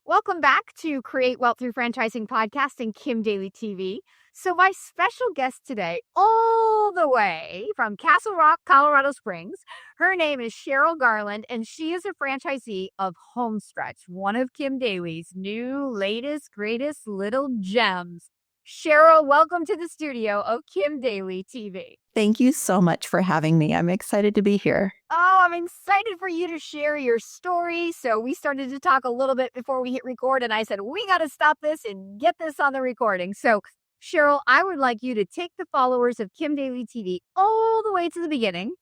Welcome back to Create Wealth Through Franchising Podcast and Kim Daly TV. So my special guest today, all the way from Castle Rock, Colorado Springs, her name is Cheryl Garland, and she is a franchisee of Homestretch, one of Kim Daly's new, latest, greatest little gems. Cheryl, welcome to the studio of Kim Daly TV. Thank you so much for having me. I'm excited to be here. Oh, I'm excited for you to share your story. So we started to talk a little bit before we hit record, and I said, we got to stop this and get this on the recording. So Cheryl, I would like you to take the followers of Kim Daly TV all the way to the beginning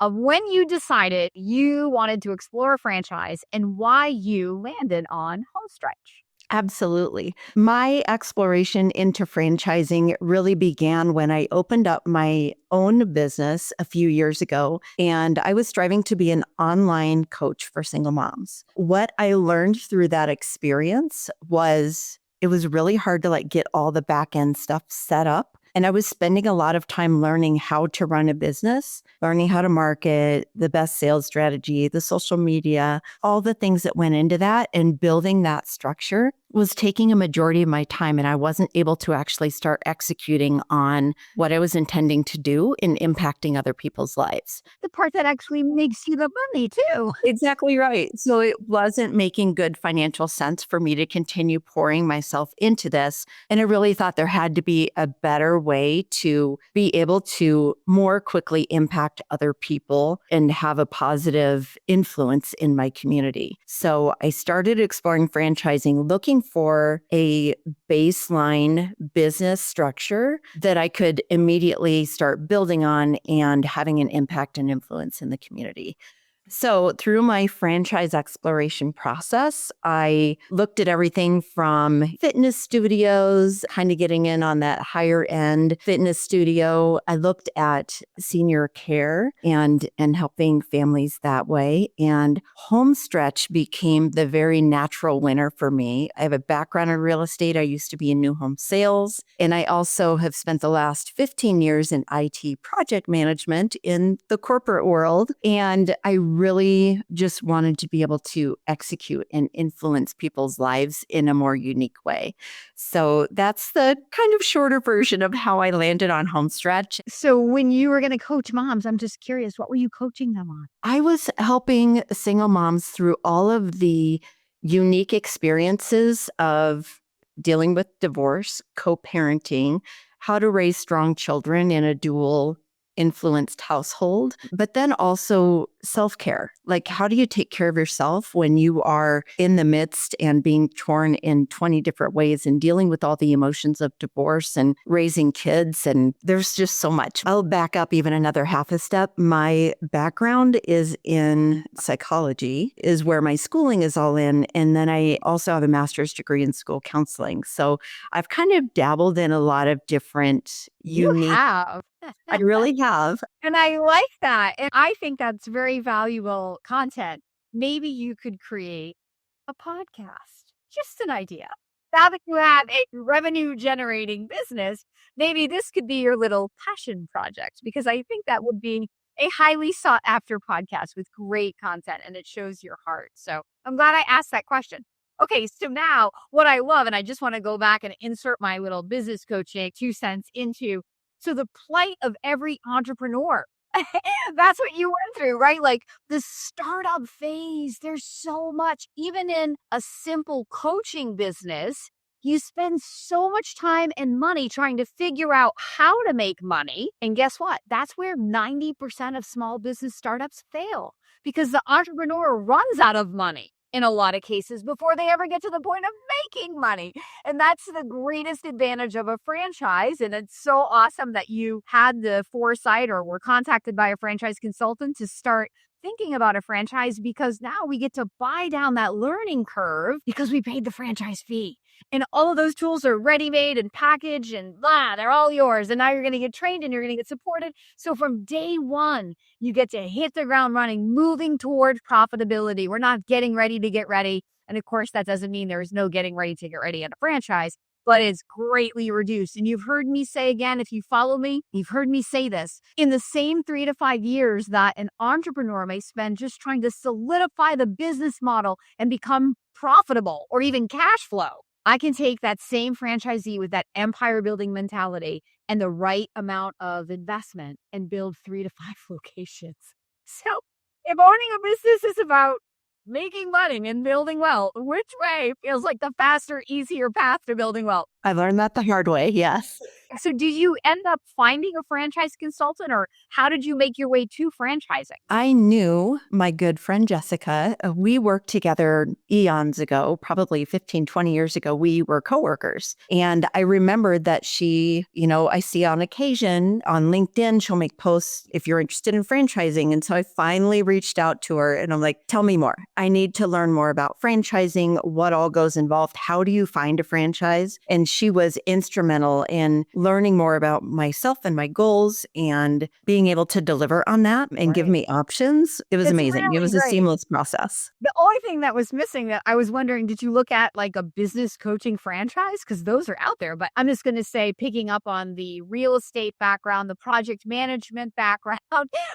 of when you decided you wanted to explore a franchise and why you landed on Homestretch. Absolutely. My exploration into franchising really began when I opened up my own business a few years ago, and I was striving to be an online coach for single moms. What I learned through that experience was it was really hard to get all the back end stuff set up. And I was spending a lot of time learning how to run a business, learning how to market, the best sales strategy, the social media, all the things that went into that, and building that structure was taking a majority of my time, and I wasn't able to actually start executing on what I was intending to do in impacting other people's lives. The part that actually makes you the money too. Exactly right. So it wasn't making good financial sense for me to continue pouring myself into this. And I really thought there had to be a better way to be able to more quickly impact other people and have a positive influence in my community. So I started exploring franchising, looking for a baseline business structure that I could immediately start building on and having an impact and influence in the community. So through my franchise exploration process, I looked at everything from fitness studios, kind of getting in on that higher end fitness studio. I looked at senior care and helping families that way. And Homestretch became the very natural winner for me. I have a background in real estate. I used to be in new home sales. And I also have spent the last 15 years in IT project management in the corporate world. And I really just wanted to be able to execute and influence people's lives in a more unique way. So that's the kind of shorter version of how I landed on Homestretch. So when you were going to coach moms, I'm just curious, what were you coaching them on? I was helping single moms through all of the unique experiences of dealing with divorce, co-parenting, how to raise strong children in a dual influenced household, but then also self-care. Like, how do you take care of yourself when you are in the midst and being torn in 20 different ways and dealing with all the emotions of divorce and raising kids? And there's just so much. I'll back up even another half a step. My background is in psychology, is where my schooling is all in. And then I also have a master's degree in school counseling. So I've kind of dabbled in a lot of different unique. You have. I really have. And I like that. And I think that's very valuable content. Maybe you could create a podcast. Just an idea. Now that you have a revenue generating business, maybe this could be your little passion project, because I think that would be a highly sought after podcast with great content, and it shows your heart. So I'm glad I asked that question. Okay, so now what I love, and I just want to go back and insert my little business coaching 2 cents into, so the plight of every entrepreneur. That's what you went through, right? Like the startup phase, there's so much. Even in a simple coaching business, you spend so much time and money trying to figure out how to make money. And guess what? That's where 90% of small business startups fail, because the entrepreneur runs out of money in a lot of cases before they ever get to the point of making money. And that's the greatest advantage of a franchise. And it's so awesome that you had the foresight or were contacted by a franchise consultant to start thinking about a franchise, because now we get to buy down that learning curve because we paid the franchise fee. And all of those tools are ready-made and packaged and blah, they're all yours. And now you're going to get trained and you're going to get supported. So from day one, you get to hit the ground running, moving toward profitability. We're not getting ready to get ready. And of course, that doesn't mean there is no getting ready to get ready at a franchise, but it's greatly reduced. And you've heard me say, again, if you follow me, you've heard me say this, in the same 3 to 5 years that an entrepreneur may spend just trying to solidify the business model and become profitable or even cash flow. I can take that same franchisee with that empire building mentality and the right amount of investment and build 3 to 5 locations. So if owning a business is about making money and building wealth, which way feels like the faster, easier path to building wealth? I learned that the hard way. Yes. So did you end up finding a franchise consultant, or how did you make your way to franchising? I knew my good friend Jessica. We worked together eons ago, probably 15, 20 years ago. We were coworkers. And I remembered that she, I see on occasion on LinkedIn, she'll make posts if you're interested in franchising. And so I finally reached out to her and I'm like, tell me more. I need to learn more about franchising, what all goes involved. How do you find a franchise? And she was instrumental in learning more about myself and my goals and being able to deliver on that and give me options. It was It's amazing. It really was a great. seamless process. The only thing that was missing that I was wondering, did you look at like a business coaching franchise? Because those are out there. But I'm just going to say, picking up on the real estate background, the project management background,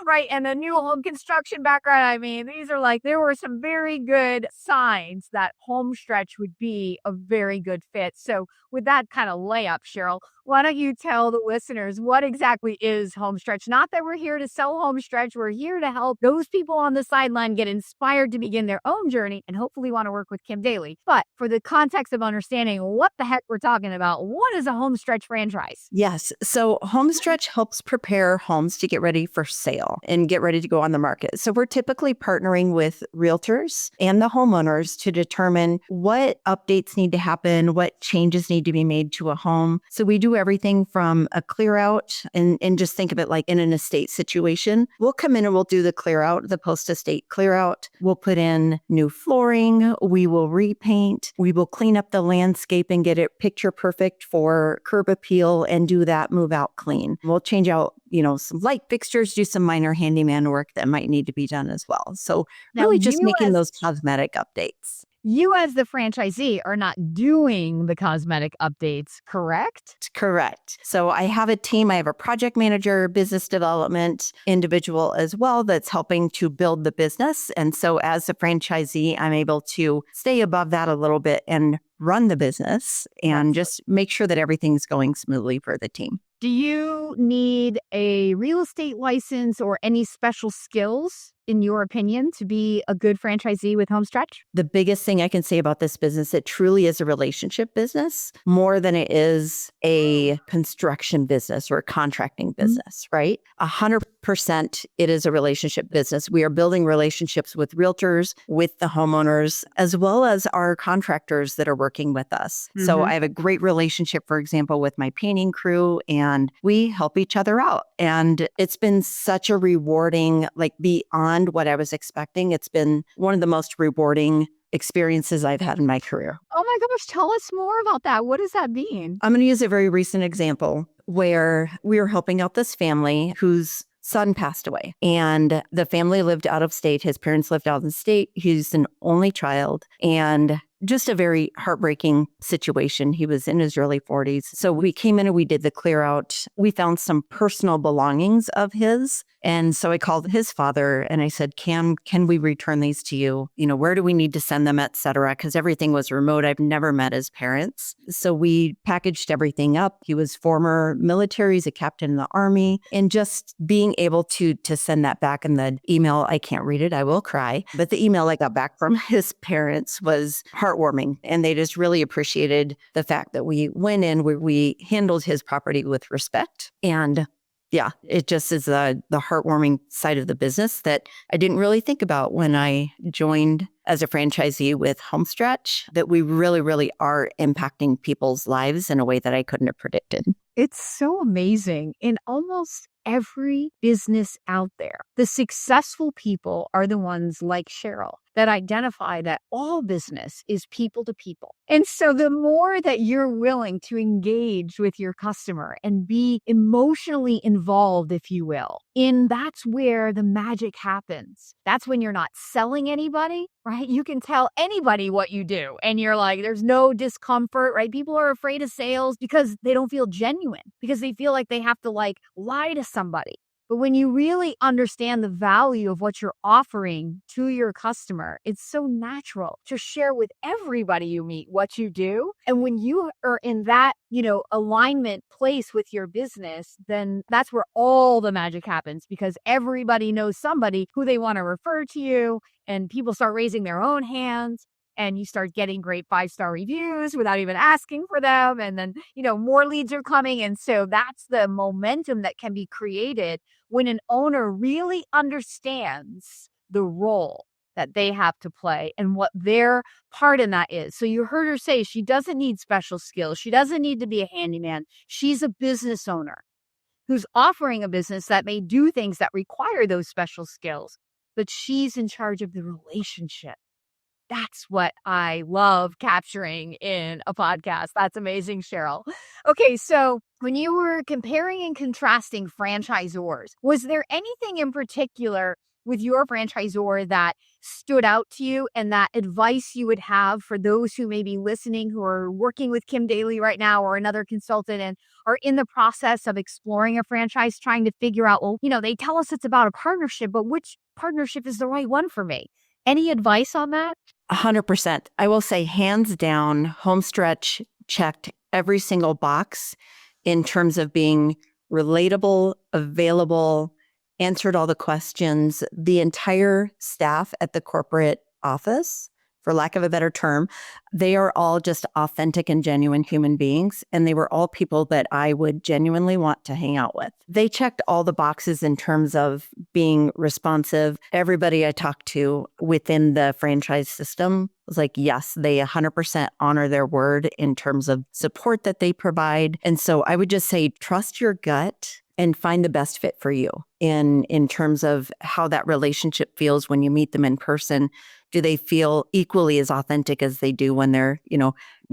right? And the new home construction background. I mean, these are like, there were some very good signs that Homestretch would be a very good fit. So with that kind of layup, Cheryl, why don't you tell the listeners what exactly is Homestretch? Not that we're here to sell Homestretch. We're here to help those people on the sideline get inspired to begin their own journey and hopefully want to work with Kim Daly. But for the context of understanding what the heck we're talking about, what is a Homestretch franchise? Yes. So Homestretch helps prepare homes to get ready for sale and get ready to go on the market. So we're typically partnering with realtors and the homeowners to determine what updates need to happen, what changes need to be made to a home. So we do everything from a clear out and just think of it like in an estate situation. We'll come in and we'll do the clear out, the post estate clear out. We'll put in new flooring. We will repaint. We will clean up the landscape and get it picture perfect for curb appeal and do that move out clean. We'll change out, some light fixtures, do some minor handyman work that might need to be done as well. So Now, really just making those cosmetic updates. You as the franchisee are not doing the cosmetic updates, correct? Correct. So I have a team. I have a project manager, business development individual as well that's helping to build the business. And so as a franchisee, I'm able to stay above that a little bit and run the business and just make sure that everything's going smoothly for the team. Do you need a real estate license or any special skills, in your opinion, to be a good franchisee with Homestretch? The biggest thing I can say about this business, it truly is a relationship business more than it is a construction business or a contracting business, right? 100% it is a relationship business. We are building relationships with realtors, with the homeowners, as well as our contractors that are working with us. So I have a great relationship, for example, with my painting crew, and we help each other out. And it's been such a rewarding, beyond what I was expecting. It's been one of the most rewarding experiences I've had in my career. Oh my gosh, tell us more about that. What does that mean? I'm going to use a very recent example where we were helping out this family whose son passed away, and the family lived out of state. His parents lived out of state. He's an only child, and just a very heartbreaking situation. He was in his early 40s. So we came in and we did the clear out. We found some personal belongings of his. And so I called his father and I said, can we return these to you? Where do we need to send them, et cetera? Because everything was remote. I've never met his parents. So we packaged everything up. He was former military, he's a captain in the Army. And just being able to send that back in the email, I can't read it, I will cry. But the email I got back from his parents was heartwarming. And they just really appreciated the fact that we went in, we handled his property with respect. And yeah, it just is the heartwarming side of the business that I didn't really think about when I joined as a franchisee with Homestretch, that we really, really are impacting people's lives in a way that I couldn't have predicted. It's so amazing. In almost every business out there, the successful people are the ones like Cheryl that identify that all business is people to people. And so the more that you're willing to engage with your customer and be emotionally involved, if you will, that's where the magic happens. That's when you're not selling anybody, right? You can tell anybody what you do and you're like, there's no discomfort, right? People are afraid of sales because they don't feel genuine, because they feel like they have to lie to somebody. But when you really understand the value of what you're offering to your customer, it's so natural to share with everybody you meet what you do. And when you are in that, alignment place with your business, then that's where all the magic happens, because everybody knows somebody who they want to refer to you, and people start raising their own hands. And you start getting great 5-star reviews without even asking for them. And then, more leads are coming. And so that's the momentum that can be created when an owner really understands the role that they have to play and what their part in that is. So you heard her say she doesn't need special skills. She doesn't need to be a handyman. She's a business owner who's offering a business that may do things that require those special skills, but she's in charge of the relationship. That's what I love capturing in a podcast. That's amazing, Cheryl. Okay, so when you were comparing and contrasting franchisors, was there anything in particular with your franchisor that stood out to you, and that advice you would have for those who may be listening, who are working with Kim Daly right now or another consultant and are in the process of exploring a franchise, trying to figure out, well, they tell us it's about a partnership, but which partnership is the right one for me? Any advice on that? 100%. I will say hands down, Homestretch checked every single box in terms of being relatable, available, answered all the questions. The entire staff at the corporate office, for lack of a better term, they are all just authentic and genuine human beings. And they were all people that I would genuinely want to hang out with. They checked all the boxes in terms of being responsive. Everybody I talked to within the franchise system was like, yes, they 100% honor their word in terms of support that they provide. And so I would just say, trust your gut and find the best fit for you in terms of how that relationship feels when you meet them in person. Do they feel equally as authentic as they do when they're,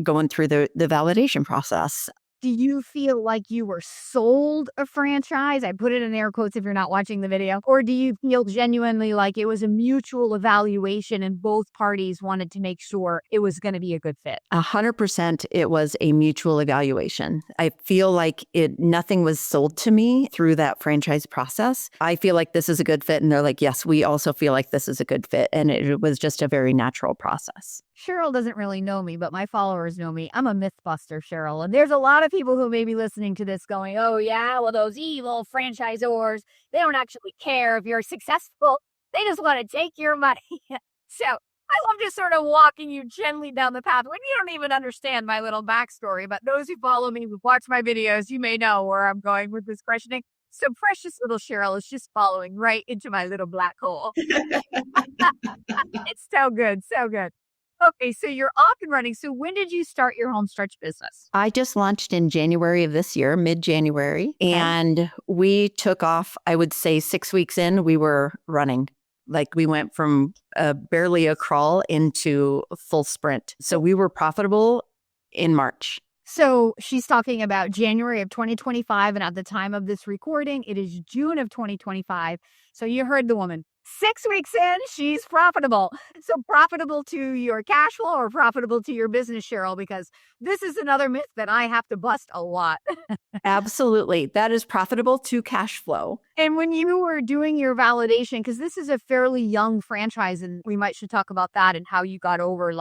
going through the validation process? Do you feel like you were sold a franchise? I put it in air quotes if you're not watching the video. Or do you feel genuinely like it was a mutual evaluation and both parties wanted to make sure it was going to be a good fit? 100% it was a mutual evaluation. I feel like nothing was sold to me through that franchise process. I feel like this is a good fit. And they're like, yes, we also feel like this is a good fit. And it was just a very natural process. Cheryl doesn't really know me, but my followers know me. I'm a mythbuster, Cheryl. And there's a lot of people who may be listening to this going, oh, yeah, well, those evil franchisors, they don't actually care if you're successful. They just want to take your money. So I love just sort of walking you gently down the path when you don't even understand my little backstory. But those who follow me, who watch my videos, you may know where I'm going with this questioning. So precious little Cheryl is just following right into my little black hole. It's so good. So good. Okay, so you're off and running. So when did you start your Homestretch business? I just launched in January of this year, mid-January, and we took off, I would say 6 weeks in, we were running. Like we went from barely a crawl into a full sprint. So we were profitable in March. So she's talking about January of 2025. And at the time of this recording, it is June of 2025. So you heard the woman. 6 weeks in, she's profitable. So profitable to your cash flow or profitable to your business, Cheryl, because this is another myth that I have to bust a lot. Absolutely. That is profitable to cash flow. And when you were doing your validation, because this is a fairly young franchise, and we should talk about that and how you got over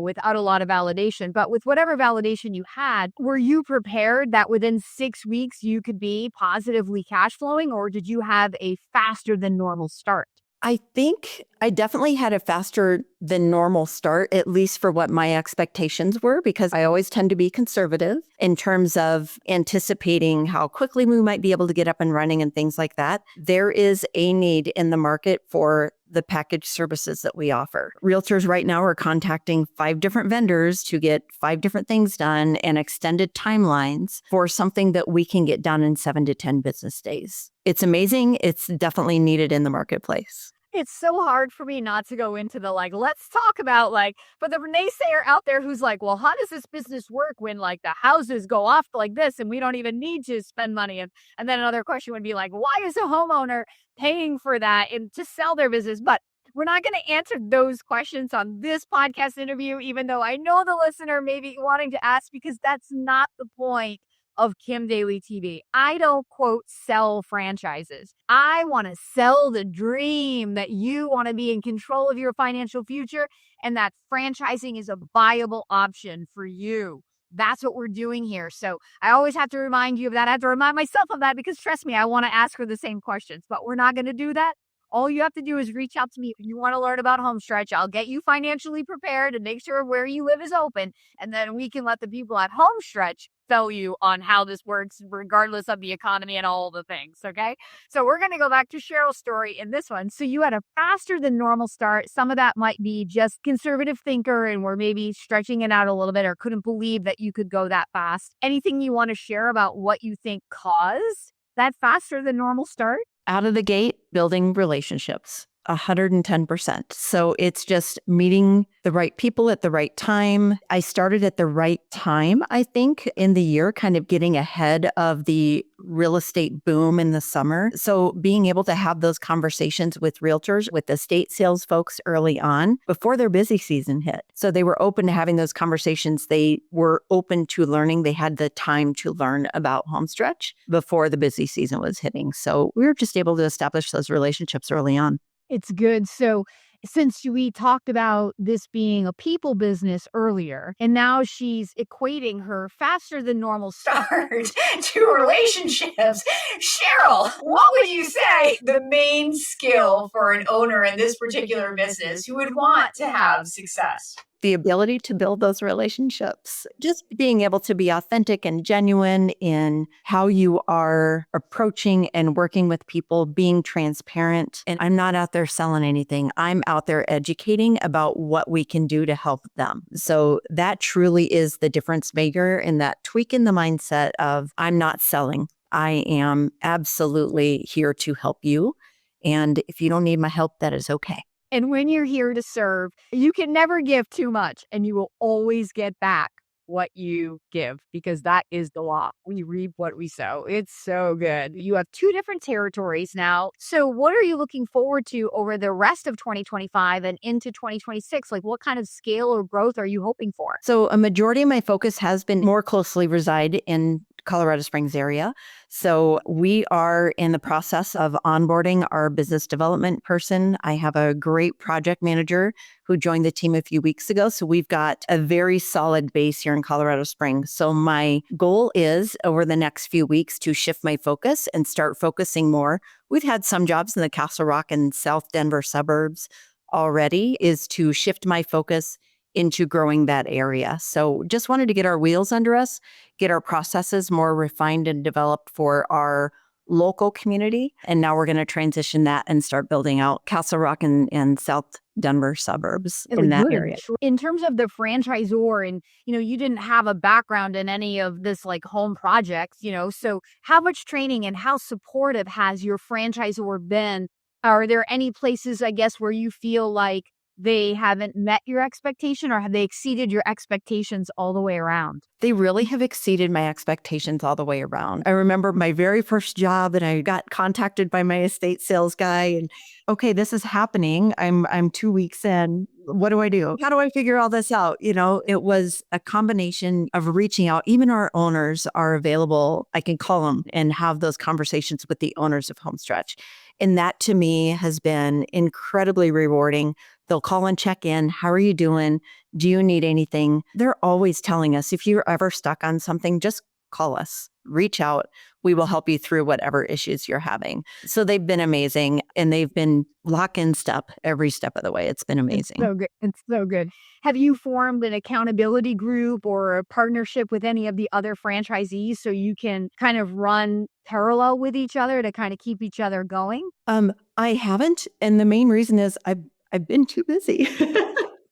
without a lot of validation, but with whatever validation you had, were you prepared that within 6 weeks you could be positively cash flowing, or did you have a faster than normal start? I think I definitely had a faster than normal start, at least for what my expectations were, because I always tend to be conservative in terms of anticipating how quickly we might be able to get up and running and things like that. There is a need in the market for the package services that we offer. Realtors right now are contacting 5 different vendors to get 5 different things done and extended timelines for something that we can get done in 7 to 10 business days. It's amazing. It's definitely needed in the marketplace. It's so hard for me not to go into the let's talk about but the naysayer out there who's like, well, how does this business work when the houses go off like this and we don't even need to spend money? And then another question would be why is a homeowner paying for that and to sell their business? But we're not going to answer those questions on this podcast interview, even though I know the listener may be wanting to ask, because that's not the point of Kim Daly TV. I don't quote sell franchises. I want to sell the dream that you want to be in control of your financial future and that franchising is a viable option for you. That's what we're doing here. So I always have to remind you of that. I have to remind myself of that because trust me, I want to ask her the same questions, but we're not going to do that. All you have to do is reach out to me if you want to learn about Homestretch. I'll get you financially prepared and make sure where you live is open. And then we can let the people at Homestretch sell you on how this works, regardless of the economy and all the things. Okay. So we're going to go back to Cheryl's story in this one. So you had a faster than normal start. Some of that might be just conservative thinker and we're maybe stretching it out a little bit or couldn't believe that you could go that fast. Anything you want to share about what you think caused that faster than normal start? Out of the gate, building relationships, 110%. So it's just meeting the right people at the right time. I started at the right time, I think, in the year, kind of getting ahead of the real estate boom in the summer. So being able to have those conversations with realtors, with estate sales folks early on before their busy season hit. So they were open to having those conversations. They were open to learning. They had the time to learn about Homestretch before the busy season was hitting. So we were just able to establish those relationships early on. It's good. So since we talked about this being a people business earlier, and now she's equating her faster than normal start to relationships. Cheryl, what would you say the main skill for an owner in this particular business who would want to have success? The ability to build those relationships, just being able to be authentic and genuine in how you are approaching and working with people, being transparent. And I'm not out there selling anything. I'm out there educating about what we can do to help them. So that truly is the difference maker in that tweak in the mindset of I'm not selling. I am absolutely here to help you. And if you don't need my help, that is okay. And when you're here to serve, you can never give too much and you will always get back what you give because that is the law. We reap what we sow. It's so good. You have 2 different territories now. So what are you looking forward to over the rest of 2025 and into 2026? Like what kind of scale or growth are you hoping for? So a majority of my focus has been more closely reside in Colorado Springs area. So we are in the process of onboarding our business development person. I have a great project manager who joined the team a few weeks ago. So we've got a very solid base here in Colorado Springs. So my goal is over the next few weeks to shift my focus and start focusing more. We've had some jobs in the Castle Rock and South Denver suburbs already, is to shift my focus into growing that area. So just wanted to get our wheels under us, get our processes more refined and developed for our local community. And now we're going to transition that and start building out Castle Rock and South Denver suburbs in that area. In terms of the franchisor and, you didn't have a background in any of this like home projects, so how much training and how supportive has your franchisor been? Are there any places, I guess, where you feel like they haven't met your expectation or have they exceeded your expectations all the way around? They really have exceeded my expectations all the way around. I remember my very first job and I got contacted by my estate sales guy and, okay, this is happening. I'm 2 weeks in. What do I do? How do I figure all this out? It was a combination of reaching out. Even our owners are available. I can call them and have those conversations with the owners of Homestretch. And that to me has been incredibly rewarding. They'll call and check in. How are you doing? Do you need anything? They're always telling us, if you're ever stuck on something, just call us, reach out. We will help you through whatever issues you're having. So they've been amazing and they've been lock in step every step of the way. It's been amazing. It's so good. It's so good. Have you formed an accountability group or a partnership with any of the other franchisees so you can kind of run parallel with each other to kind of keep each other going? I haven't. And the main reason is I've been too busy.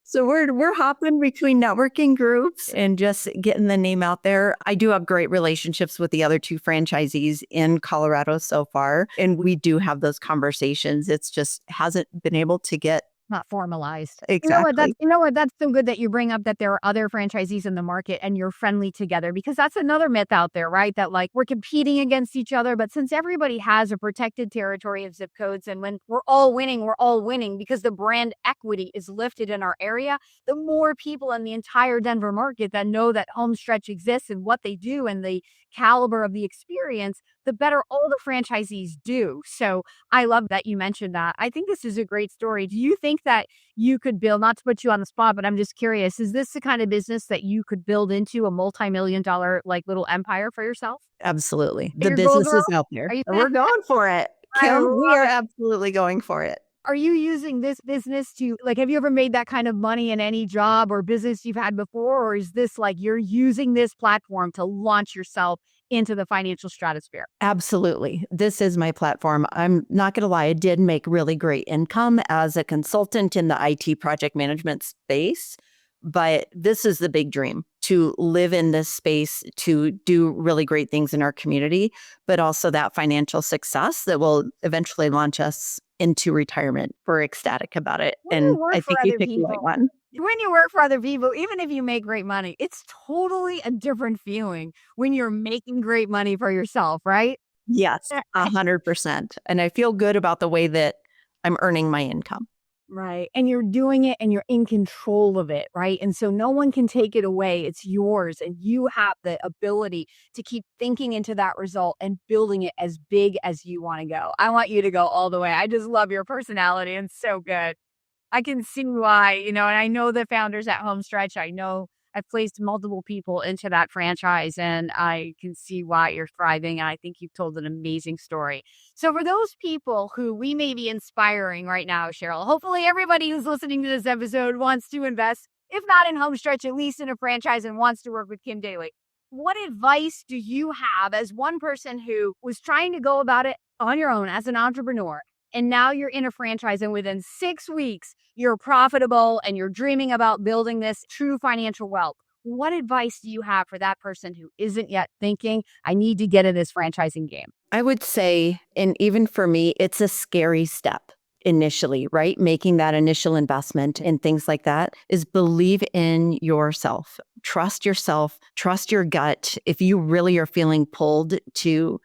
So we're hopping between networking groups and just getting the name out there. I do have great relationships with the other 2 franchisees in Colorado so far. And we do have those conversations. It's just hasn't been able to get not formalized. Exactly. You know what? That's so good that you bring up that there are other franchisees in the market and you're friendly together, because that's another myth out there, right? That like we're competing against each other. But since everybody has a protected territory of zip codes, and when we're all winning because the brand equity is lifted in our area, the more people in the entire Denver market that know that Homestretch exists and what they do and the caliber of the experience, the better all the franchisees do. So I love that you mentioned that. I think this is a great story. Do you think that you could build, not to put you on the spot, but I'm just curious, is this the kind of business that you could build into a multi-million dollar like little empire for yourself? Absolutely. The Your goal, business girl? is out there. Are you We're going for it. I Kim, we love are it. absolutely going for it. Are you using this business to like, have you ever made that kind of money in any job or business you've had before? Or is this like you're using this platform to launch yourself into the financial stratosphere? Absolutely. This is my platform. I'm not going to lie, I did make really great income as a consultant in the IT project management space. But this is the big dream, to live in this space, to do really great things in our community, but also that financial success that will eventually launch us into retirement. We're ecstatic about it. When you And work I for think you other picked the right people one. when you work for other people, even if you make great money, it's totally a different feeling when you're making great money for yourself, right? Yes, Eh, 100%. And I feel good about the way that I'm earning my income. Right. And you're doing it and you're in control of it, right? And so no one can take it away. It's yours. And you have the ability to keep thinking into that result and building it as big as you want to go. I want you to go all the way. I just love your personality and so good. I can see why, and I know the founders at Homestretch. I know I've placed multiple people into that franchise, and I can see why you're thriving. And I think you've told an amazing story. So, for those people who we may be inspiring right now, Cheryl, hopefully everybody who's listening to this episode wants to invest, if not in Homestretch, at least in a franchise and wants to work with Kim Daly. What advice do you have as one person who was trying to go about it on your own as an entrepreneur? And now you're in a franchise, and within 6 weeks, you're profitable and you're dreaming about building this true financial wealth. What advice do you have for that person who isn't yet thinking, I need to get in this franchising game? I would say, and even for me, it's a scary step initially, right? Making that initial investment and things like that is believe in yourself, trust your gut. If you really are feeling pulled to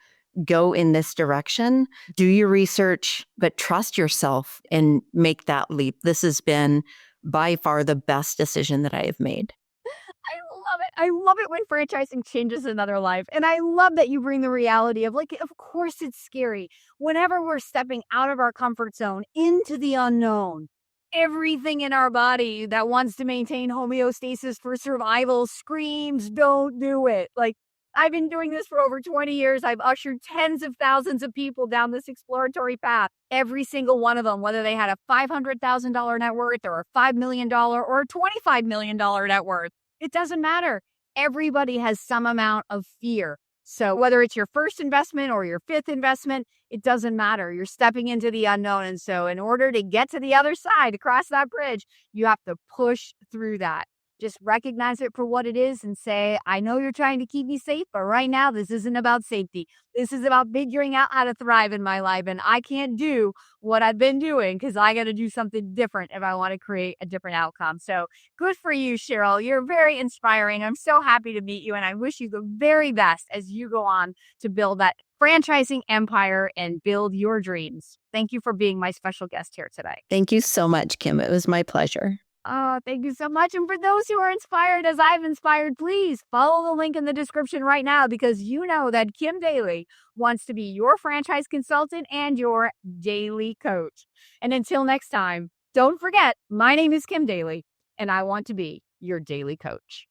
go in this direction, do your research, but trust yourself and make that leap. This has been by far the best decision that I have made. I love it. I love it when franchising changes another life. And I love that you bring the reality of like, of course it's scary. Whenever we're stepping out of our comfort zone into the unknown, everything in our body that wants to maintain homeostasis for survival screams, don't do it. Like, I've been doing this for over 20 years. I've ushered tens of thousands of people down this exploratory path. Every single one of them, whether they had a $500,000 net worth or a $5 million or a $25 million net worth, it doesn't matter. Everybody has some amount of fear. So whether it's your first investment or your fifth investment, it doesn't matter. You're stepping into the unknown. And so in order to get to the other side, across that bridge, you have to push through that. Just recognize it for what it is and say, I know you're trying to keep me safe, but right now this isn't about safety. This is about figuring out how to thrive in my life. And I can't do what I've been doing because I got to do something different if I want to create a different outcome. So good for you, Cheryl. You're very inspiring. I'm so happy to meet you. And I wish you the very best as you go on to build that franchising empire and build your dreams. Thank you for being my special guest here today. Thank you so much, Kim. It was my pleasure. Oh, thank you so much. And for those who are inspired as I've inspired, please follow the link in the description right now, because you know that Kim Daly wants to be your franchise consultant and your daily coach. And until next time, don't forget, my name is Kim Daly, and I want to be your daily coach.